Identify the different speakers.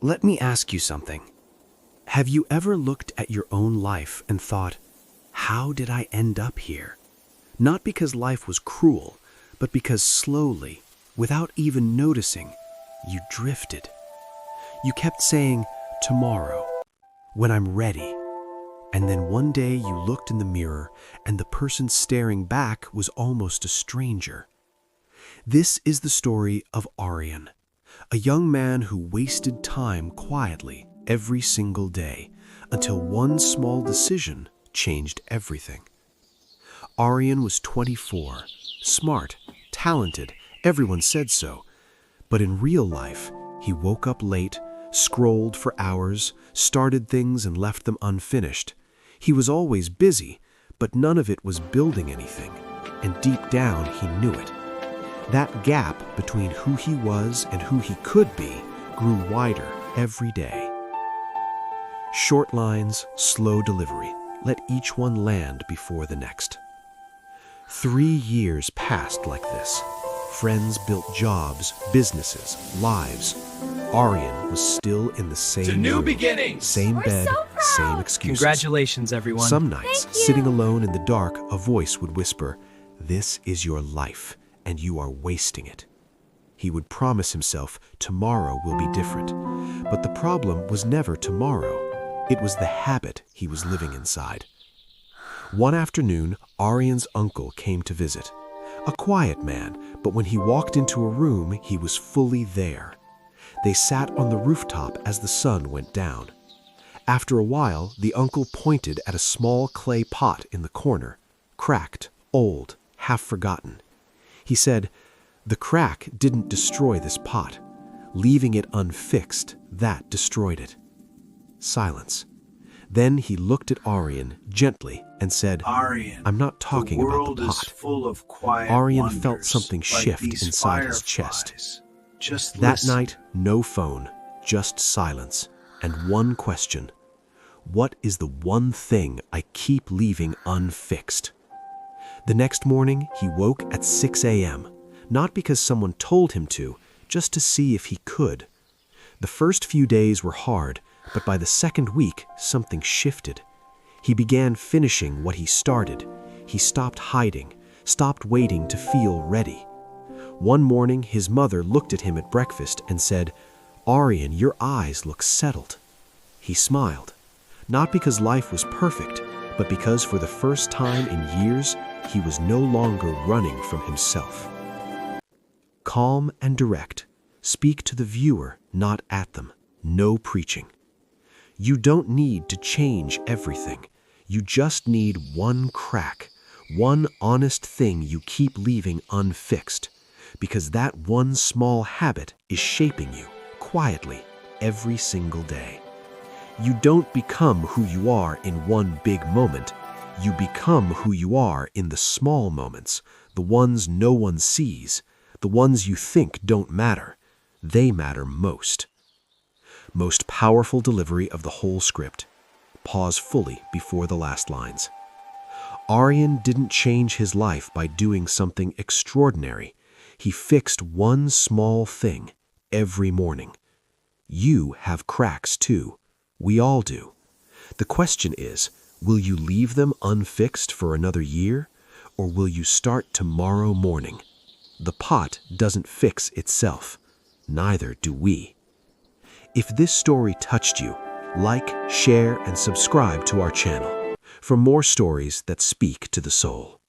Speaker 1: Let me ask you something. Have you ever looked at your own life and thought, how did I end up here? Not because life was cruel, but because slowly, without even noticing, you drifted. You kept saying, tomorrow, when I'm ready. And then one day you looked in the mirror and the person staring back was almost a stranger. This is the story of Aryan, a young man who wasted time quietly every single day until one small decision changed everything. Aryan was 24, smart, talented, everyone said so. But in real life, he woke up late, scrolled for hours, started things and left them unfinished. He was always busy, but none of it was building anything, and deep down he knew it. That gap between who he was and who he could be grew wider every day. Short lines, slow delivery. Let each one land before the next. 3 years passed like this. Friends built jobs, businesses, lives. Aryan was still in the same room,
Speaker 2: beginnings.
Speaker 1: Same bed, same excuses.
Speaker 3: Congratulations, everyone.
Speaker 1: Some nights, sitting alone in the dark, a voice would whisper, "This is your life, and you are wasting it." He would promise himself tomorrow will be different. But the problem was never tomorrow. It was the habit he was living inside. One afternoon, Aryan's uncle came to visit. A quiet man, but when he walked into a room, he was fully there. They sat on the rooftop as the sun went down. After a while, the uncle pointed at a small clay pot in the corner, cracked, old, half forgotten. He said, "The crack didn't destroy this pot. Leaving it unfixed, that destroyed it." Silence. Then he looked at Aryan gently and said,
Speaker 2: Aryan,
Speaker 1: "I'm not talking
Speaker 2: the
Speaker 1: about
Speaker 2: world
Speaker 1: the
Speaker 2: is
Speaker 1: pot."
Speaker 2: full of quiet
Speaker 1: Aryan
Speaker 2: wonders,
Speaker 1: felt something
Speaker 2: like
Speaker 1: shift
Speaker 2: these
Speaker 1: inside his chest.
Speaker 2: fireflies. Just
Speaker 1: That
Speaker 2: listen.
Speaker 1: night, no phone, just silence, and one question. What is the one thing I keep leaving unfixed? The next morning, he woke at 6 a.m., not because someone told him to, just to see if he could. The first few days were hard, but by the second week, something shifted. He began finishing what he started. He stopped hiding, stopped waiting to feel ready. One morning, his mother looked at him at breakfast and said, "Aryan, your eyes look settled." He smiled, not because life was perfect, but because for the first time in years, he was no longer running from himself. Calm and direct. Speak to the viewer, not at them. No preaching. You don't need to change everything. You just need one crack, one honest thing you keep leaving unfixed, because that one small habit is shaping you, quietly, every single day. You don't become who you are in one big moment. You become who you are in the small moments, the ones no one sees, the ones you think don't matter. They matter most. Most powerful delivery of the whole script. Pause fully before the last lines. Aryan didn't change his life by doing something extraordinary. He fixed one small thing every morning. You have cracks too. We all do. The question is, will you leave them unfixed for another year, or will you start tomorrow morning? The pot doesn't fix itself. Neither do we. If this story touched you, like, share, and subscribe to our channel for more stories that speak to the soul.